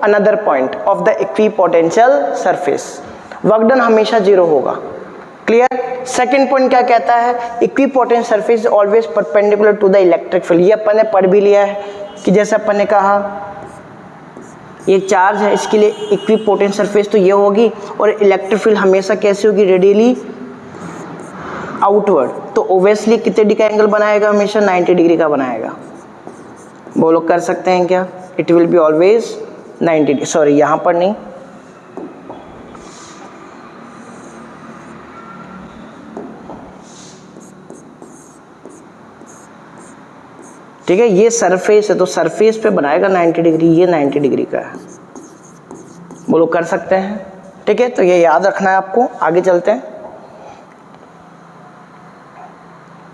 another point of the equipotential surface. Work done हमेशा 0 होगा। क्लियर? सेकेंड पॉइंट क्या कहता है? Equipotential surface always perpendicular to the electric field. ये अपन ने पढ़ भी लिया है कि जैसे अपन ने कहा ये चार्ज है, इसके लिए इक्विपोटेंशियल सरफेस तो ये होगी, और इलेक्ट्रिक फील्ड हमेशा कैसी होगी? Radially outward. तो ओब्वियसली कितने डिग्री का एंगल बनाएगा? हमेशा 90 डिग्री का बनाएगा। वो लोग कर सकते हैं क्या? It will be always 90। Sorry, यहाँ पर नहीं, ठीक है, ये सरफेस है तो सरफेस पे बनाएगा 90 डिग्री, ये 90 डिग्री का है। वो लोग कर सकते हैं। ठीक है, तो ये याद रखना है आपको। आगे चलते हैं।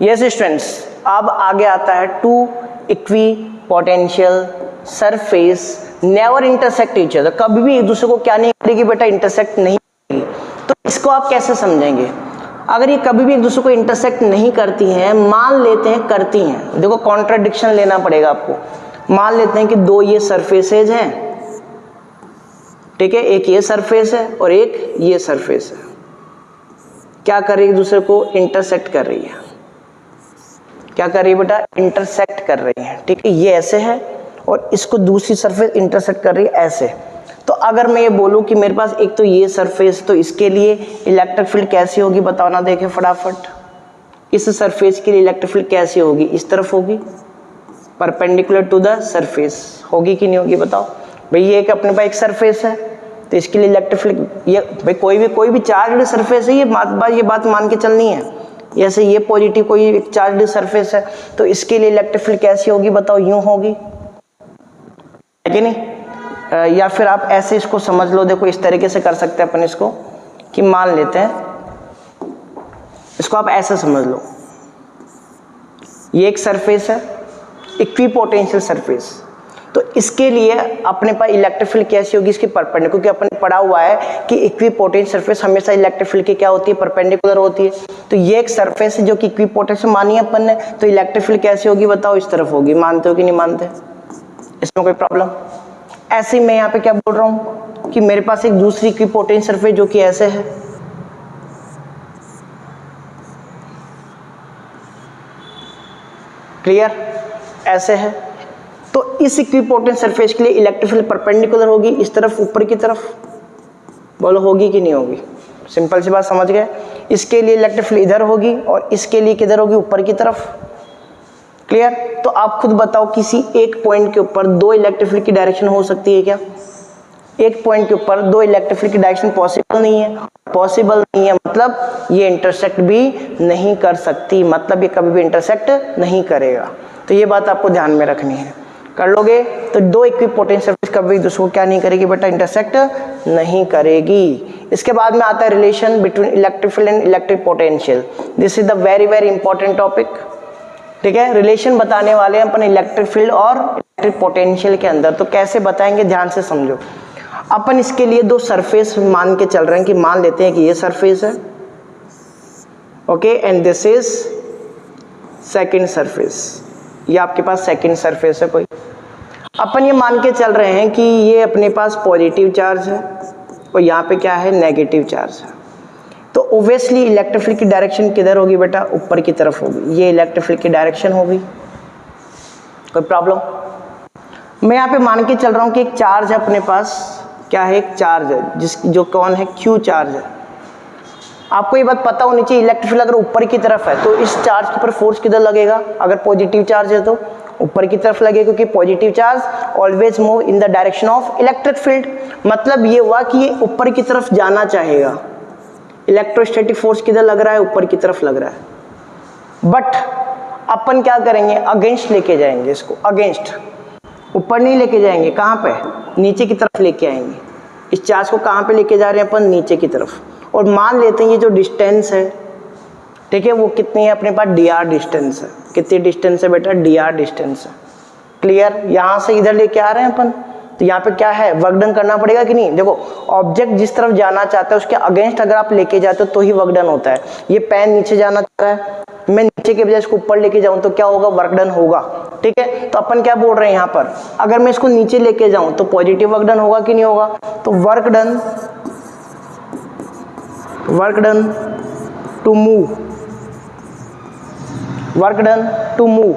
यस स्टूडेंट्स, अब आगे आता है two equipotential surface never intersect each other, कभी भी एक दूसरे को क्या नहीं करेगी बेटा, इंटरसेक्ट नहीं करेगी। तो इसको आप कैसे समझेंगे? अगर ये कभी भी एक दूसरे को इंटरसेक्ट नहीं करती हैं, मान लेते हैं करती हैं, देखो कॉन्ट्राडिक्शन लेना पड़ेगा आपको। मान लेते हैं कि दो ये सरफेसेज हैं, ठीक है, एक ये सरफेस है और एक ये सरफेस है, क्या कर रही है, एक दूसरे को इंटरसेक्ट कर रही है। क्या कर रही है बेटा? इंटरसेक्ट कर रही है, ठीक है। ये ऐसे है और इसको दूसरी सरफेस इंटरसेक्ट कर रही है ऐसे। तो अगर मैं ये बोलूं कि मेरे पास एक तो ये सरफेस, तो इसके लिए इलेक्ट्रिक फील्ड कैसी होगी बताओ ना, देखें फटाफट। इस सरफेस के लिए इलेक्ट्रिक फील्ड कैसी होगी? इस तरफ होगी, परपेंडिकुलर टू द सरफेस, होगी कि नहीं होगी बताओ भाई। ये एक अपने पास एक सरफेस है, तो इसके लिए इलेक्ट्रिक फील्ड, ये भाई कोई भी चार्ज सरफेस है, ये बात मान के चलनी है। जैसे ये पॉजिटिव कोई एक चार्ज सरफेस है, तो इसके लिए इलेक्ट्रिक फील्ड कैसी होगी बताओ? यूं होगी, है कि नहीं? या फिर आप ऐसे इसको समझ लो, देखो इस तरीके से कर सकते हैं अपन इसको, कि मान लेते हैं इसको, आप ऐसे समझ लो, ये एक सरफेस है, इक्विपोटेंशियल सरफेस, तो इसके लिए अपने पास इलेक्ट्रिक फील्ड कैसी होगी? इसके परपेंडिकुलर, क्योंकि अपन पढ़ा हुआ है कि इक्विपोटेंशियल सरफेस हमेशा इलेक्ट्रिक फील्ड की क्या होती है? परपेंडिकुलर होती है। तो ये एक सरफेस है जो कि इक्विपोटेंशियल मानी है अपन ने, तो इलेक्ट्रिक फील्ड कैसी होगी बताओ? इस तरफ होगी। मानते हो कि नहीं मानते? इसमें कोई प्रॉब्लम? ऐसे ही मैं यहाँ पे क्या बोल रहा हूँ कि मेरे पास एक दूसरी इक्विपोटेंशियल सरफेस जो कि ऐसे है, क्लियर, ऐसे है। तो इस इक्विपोटेंशियल सरफेस के लिए इलेक्ट्रिक फील्ड परपेंडिकुलर होगी, इस तरफ ऊपर की तरफ, बोलो होगी कि नहीं होगी? सिंपल सी बात, समझ गए। इसके लिए इलेक्ट्रिक फील्ड इधर होगी और इसके लिए किधर होगी? ऊपर की तरफ, क्लियर। तो आप खुद बताओ, किसी एक पॉइंट के ऊपर दो इलेक्ट्रिक फील्ड की डायरेक्शन हो सकती है क्या? एक पॉइंट के ऊपर दो इलेक्ट्रिक फील्ड की डायरेक्शन पॉसिबल नहीं है। पॉसिबल नहीं है मतलब ये इंटरसेक्ट भी नहीं कर सकती, मतलब ये कभी भी इंटरसेक्ट नहीं करेगा। तो ये बात आपको ध्यान में रखनी है। कर लोगे तो दो इक्विपोटेंशियल सरफेस कभी दूसरे को क्या नहीं करेगी बेटा? इंटरसेक्ट नहीं करेगी। इसके बाद में आता है relation between electric field and electric potential. This is the very very important topic, ठीक है। रिलेशन बताने वाले हैं अपन इलेक्ट्रिक फील्ड और इलेक्ट्रिक पोटेंशियल के अंदर। तो कैसे बताएंगे, ध्यान से समझो। अपन इसके लिए दो सरफेस मान के चल रहे हैं, कि मान लेते हैं कि ये सरफेस है, okay, and this is second surface. ये आपके पास सेकंड सरफेस है कोई। अपन ये मान के चल रहे हैं कि ये अपने पास पॉजिटिव चार्ज है और यहाँ पे क्या है? नेगेटिव चार्ज है। तो ओब्वियसली इलेक्ट्रिक फील्ड की डायरेक्शन किधर होगी बेटा? ऊपर की तरफ होगी। ये इलेक्ट्रिक फील्ड की डायरेक्शन होगी। कोई प्रॉब्लम? मैं यहाँ पे मान के चल रहा हूँ कि एक चार्ज है अपने पास, क्या है? एक चार्ज है, जो कौन है? क्यू चार्ज है। आपको ये बात पता होनी चाहिए, इलेक्ट्रिक फील्ड अगर ऊपर की तरफ है तो इस चार्ज के ऊपर फोर्स किधर लगेगा? अगर पॉजिटिव चार्ज है तो ऊपर की तरफ लगेगा, क्योंकि positive charge always move in the direction of electric field. मतलब ये हुआ कि ये ऊपर की तरफ जाना चाहेगा। इलेक्ट्रोस्टैटिक फोर्स किधर लग रहा है? ऊपर की तरफ लग रहा है। बट अपन क्या करेंगे? अगेंस्ट लेके जाएंगे इसको, अगेंस्ट। ऊपर नहीं लेके जाएंगे, कहाँ पे? नीचे की तरफ लेके आएंगे। इस चार्ज को कहाँ पे लेके जा रहे हैं अपन? नीचे की तरफ। और मान लेते हैं ये जो डिस्टेंस है, ठीक है, वो कितनी है अपने पास? dr डिस्टेंस है। कितनी डिस्टेंस है बेटा? dr डिस्टेंस है। क्लियर? यहाँ से इधर लेके आ रहे हैं अपन, तो यहाँ पे क्या है? वर्क डन करना पड़ेगा कि नहीं? देखो, ऑब्जेक्ट जिस तरफ जाना चाहता है उसके अगेंस्ट अगर आप लेके जाते हो तो ही वर्क डन होता है। ये पेन नीचे जाना चाह रहा है, मैं नीचे के बजाय इसको ऊपर लेके जाऊं तो क्या होगा? वर्क डन होगा, ठीक है। तो अपन क्या बोल रहे हैं यहाँ पर? अगर मैं इसको नीचे लेके जाऊं तो पॉजिटिव वर्क डन होगा कि नहीं होगा? तो work done to move, work done to move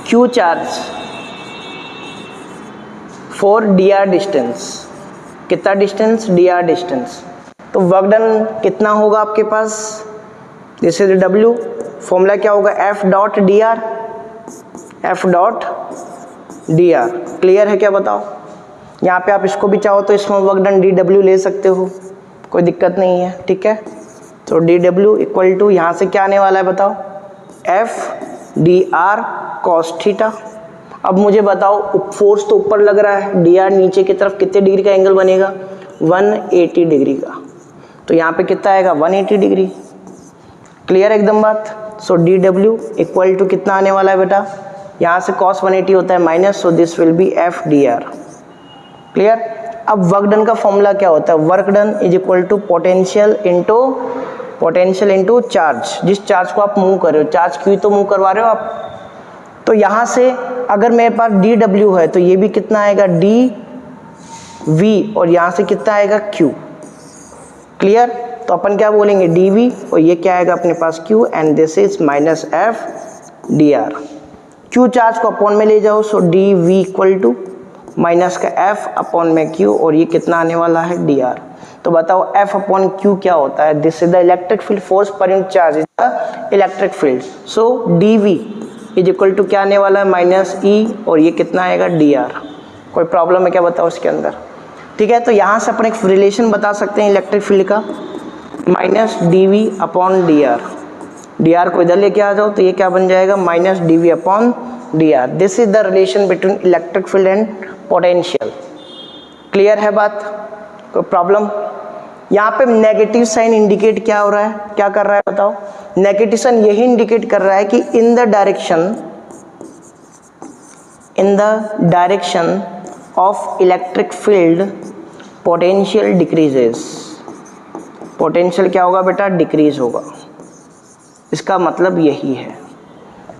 Q charge for dr distance. कितना डिस्टेंस? dr distance. तो वर्क डन कितना होगा आपके पास? This is W। फॉर्मूला क्या होगा? F dot dr, F dot dr। Clear है क्या बताओ? यहाँ पे आप इसको भी चाहो तो इसमें वर्क डन dW ले सकते हो, कोई दिक्कत नहीं है, ठीक है। तो dW इक्वल टू यहाँ से क्या आने वाला है बताओ? F dr cos theta. अब मुझे बताओ, फोर्स तो ऊपर लग रहा है, dr नीचे की तरफ कितने डिग्री का एंगल बनेगा? 180 डिग्री का। तो यहाँ पे कितना आएगा? 180 डिग्री। क्लियर एकदम बात? सो dW इक्वल टू कितना आने वाला है बेटा? यहाँ से cos 180 होता है minus, so this will be F D r. Clear. अब वर्क डन का फॉर्मूला क्या होता है, work done is equal to potential into charge. जिस चार्ज को आप मूव कर रहे हो, चार्ज क्यू तो मूव करवा रहे हो आप, तो यहाँ से अगर मेरे पास डी डब्ल्यू है तो ये भी कितना आएगा डी वी, और यहाँ से कितना आएगा क्यू। क्लियर। तो अपन क्या बोलेंगे डी वी, और ये क्या आएगा अपने पास Q, and this is minus F D R. Q charge को अपॉन में ले जाओ, so D V equal to minus का एफ अपॉन में क्यू, और ये कितना आने वाला है डी आर। तो बताओ एफ अपॉन क्यू क्या होता है, this is the electric field force per unit charge is the electric field. So D V is equal to क्या आने वाला है माइनस ई, और ये कितना आएगा डी आर। कोई प्रॉब्लम है क्या बताओ इसके अंदर। ठीक है, तो यहाँ से अपन एक रिलेशन बता सकते हैं इलेक्ट्रिक फील्ड का, minus d V upon d r. D r को इधर लेके आ जाओ तो ये क्या बन जाएगा minus d V upon d r. This is the relation between electric field and potential. Clear है बात, कोई प्रॉब्लम। यहाँ पे नेगेटिव साइन इंडिकेट क्या हो रहा है, क्या कर रहा है बताओ। नेगेटिव साइन यही इंडिकेट कर रहा है कि इन the direction of electric field potential decreases. Potential क्या होगा बेटा, डिक्रीज होगा। इसका मतलब यही है,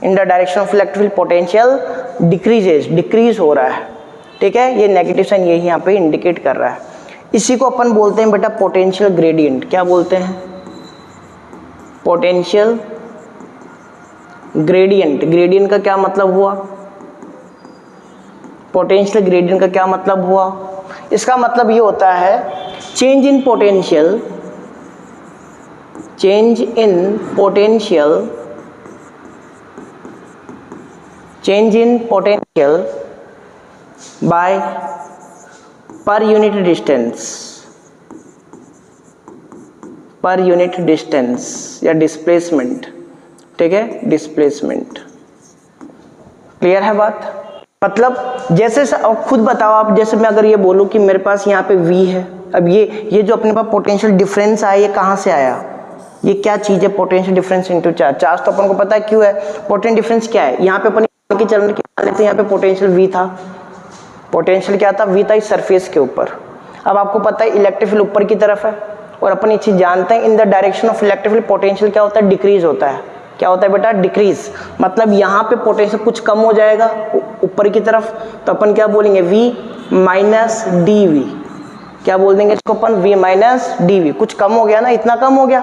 in the direction of electric field potential decreases, decrease हो रहा है। ठीक है, ये नेगेटिव साइन यही यहाँ पे इंडिकेट कर रहा है। इसी को अपन बोलते हैं बेटा पोटेंशियल ग्रेडियंट। क्या बोलते हैं, पोटेंशियल ग्रेडियंट। ग्रेडियंट का क्या मतलब हुआ, पोटेंशियल ग्रेडियंट का क्या मतलब हुआ, इसका मतलब ये होता है change in potential, change in potential bye per unit distance या डिस्प्लेसमेंट। ठीक है, डिस्प्लेसमेंट। क्लियर है बात। मतलब जैसे अब खुद बताओ आप, जैसे मैं अगर ये बोलूँ कि मेरे पास यहाँ पे V है, अब ये जो अपने पास पोटेंशियल डिफरेंस आया ये कहाँ से आया, ये क्या चीज़ है, potential difference into charge. Charge तो अपन को पता है क्यों है, पोटेंशियल डिफरेंस क्या है। यहाँ पे अपन के चरण की मान लेते हैं, यहाँ पे पोटेंशियल V था, पोटेंशियल क्या था, V था इस सरफेस के ऊपर। अब आपको पता है इलेक्ट्रिक फील्ड ऊपर की तरफ है, और अपन ये चीज़ जानते हैं इन the direction of electric field potential क्या होता है, डिक्रीज होता है। क्या होता है बेटा, डिक्रीज। मतलब यहाँ पे पोटेंशियल कुछ कम हो जाएगा ऊपर की तरफ, तो अपन क्या बोलेंगे V माइनस डी वी। क्या बोल देंगे इसको अपन, V माइनस डी वी। कुछ कम हो गया ना, इतना कम हो गया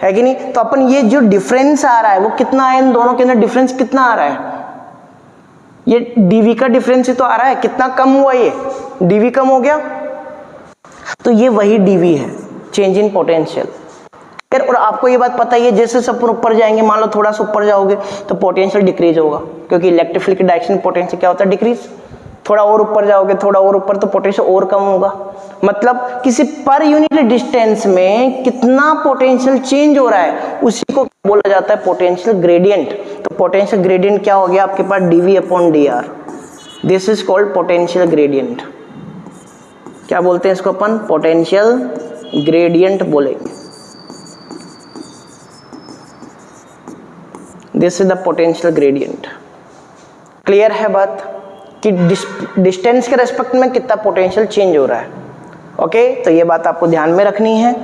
है कि नहीं। तो अपन ये जो डिफरेंस आ रहा है वो कितना है, इन दोनों के अंदर डिफरेंस कितना आ रहा है, ये dv का डिफरेंस ही तो आ रहा है। कितना कम हुआ, ये dv कम हो गया, तो ये वही dv है, चेंज इन पोटेंशियल। और आपको ये बात पता ही है, जैसे सब ऊपर जाएंगे, मान लो थोड़ा सा ऊपर जाओगे तो पोटेंशियल डिक्रीज होगा, क्योंकि इलेक्ट्रिक फील्ड की डायरेक्शन पोटेंशियल क्या होता है, डिक्रीज। थोड़ा और ऊपर जाओगे, थोड़ा और ऊपर, तो पोटेंशियल और कम होगा। मतलब किसी पर यूनिट डिस्टेंस में कितना पोटेंशियल चेंज हो रहा है, उसी को बोला जाता है पोटेंशियल ग्रेडियंट। तो पोटेंशियल ग्रेडियंट क्या हो गया आपके पास, dv upon dr। This is called potential gradient. क्या बोलते हैं इसको अपन, पोटेंशियल ग्रेडियंट बोलेंगे। This is the potential gradient. Clear है बात कि डिस्टेंस के रेस्पेक्ट में कितना पोटेंशियल चेंज हो रहा है। ओके, तो ये बात आपको ध्यान में रखनी है।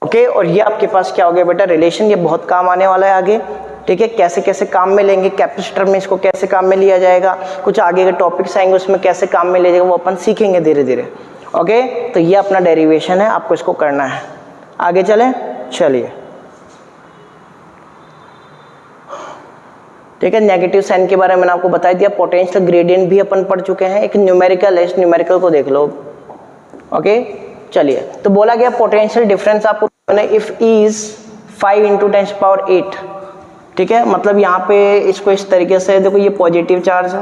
ओके, और ये आपके पास क्या हो गया बेटा, रिलेशन। ये बहुत काम आने वाला है आगे। ठीक है, कैसे कैसे काम में लेंगे, कैपेसिटर में इसको कैसे काम में लिया जाएगा, कुछ आगे के टॉपिक्स आएंगे उसमें कैसे काम में लिया जाएगा, वो अपन सीखेंगे धीरे धीरे। ओके, तो ये अपना डेरिवेशन है, आपको इसको करना है। आगे चलें, चलिए। ठीक है, नेगेटिव साइन के बारे में मैंने आपको बता दिया। पोटेंशियल ग्रेडियंट भी अपन पढ़ चुके हैं, एक न्यूमेरिकल है, इस न्यूमेरिकल को देख लो। ओके, चलिए। तो बोला गया पोटेंशियल डिफरेंस आपको इफ इज 5 × 10⁸। ठीक है, मतलब यहाँ पे इसको इस तरीके से देखो, ये पॉजिटिव चार्ज है,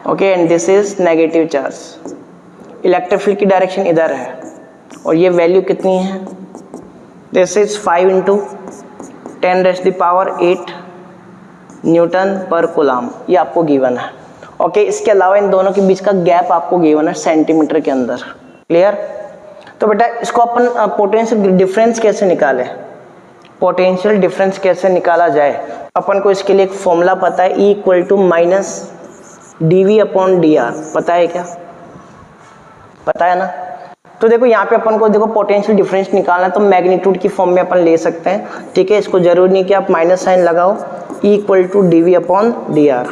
okay, and this is negative charge. Electric field की डायरेक्शन इधर है, और ये वैल्यू कितनी है, दिस इज 5 × 10⁸ न्यूटन पर कूलम, ये आपको गिवन है। ओके, इसके अलावा इन दोनों के बीच का गैप आपको गिवन है सेंटीमीटर के अंदर। क्लियर। तो बेटा इसको अपन पोटेंशियल डिफरेंस कैसे निकालें, पोटेंशियल डिफरेंस कैसे निकाला जाए, अपन को इसके लिए एक फॉर्मूला पता है, E equal to minus dV upon dr, पता है क्या? पता है ना? तो देखो यहाँ पे अपन को देखो पोटेंशियल डिफरेंस निकालना है तो मैग्नीट्यूड की फॉर्म में अपन ले सकते हैं, ठीक है। इसको जरूरी नहीं कि आप माइनस साइन लगाओ, E equal to dV upon dr,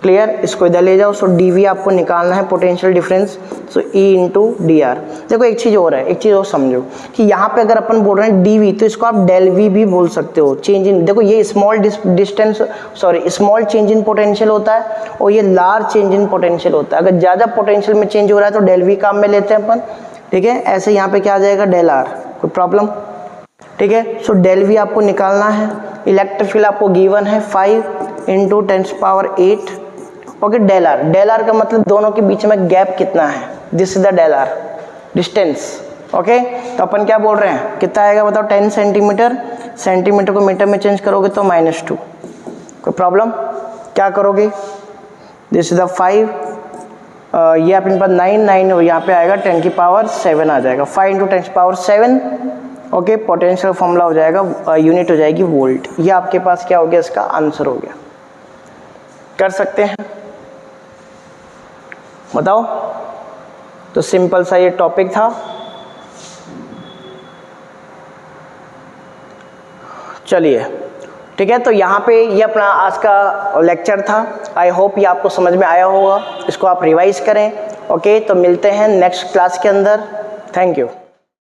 clear. इसको इधर ले जाओ, सो dV आपको निकालना है potential difference, so E into dr। देखो एक चीज़ और है, एक चीज़ और समझो कि यहाँ पे अगर अपन बोल रहे हैं dV तो इसको आप डेल V भी बोल सकते हो, चेंज इन, देखो ये small distance small change in potential होता है और ये लार्ज चेंज इन पोटेंशियल होता है। अगर ज़्यादा पोटेंशियल में चेंज हो रहा है तो डेल V काम में लेते हैं अपन, ठीक है। ऐसे यहाँ पे क्या आ जाएगा, डेल R, कोई प्रॉब्लम, ठीक है। सो डेल V आपको निकालना है। इलेक्ट्रिक फील्ड आपको गिवन है 5 इंटू 10⁸ ओके। डेल आर का मतलब दोनों के बीच में गैप कितना है, this is the del r distance, okay. तो अपन क्या बोल रहे हैं, कितना आएगा बताओ, 10 सेंटीमीटर, सेंटीमीटर को मीटर में चेंज करोगे तो -2, कोई प्रॉब्लम? क्या करोगे, दिस इज द 5, ये अपने पास 9 और यहाँ पे आएगा 10⁷ आ जाएगा, 5 इंटू 10⁷, ओके। पोटेंशियल फॉर्मूला हो जाएगा, यूनिट हो जाएगी वोल्ट। ये आपके पास क्या हो गया, इसका आंसर हो गया। कर सकते हैं, बताओ। तो सिंपल सा ये टॉपिक था, चलिए ठीक है। तो यहाँ पे ये अपना आज का लेक्चर था। आई होप ये आपको समझ में आया होगा, इसको आप रिवाइज करें, ओके। तो मिलते हैं नेक्स्ट क्लास के अंदर, थैंक यू।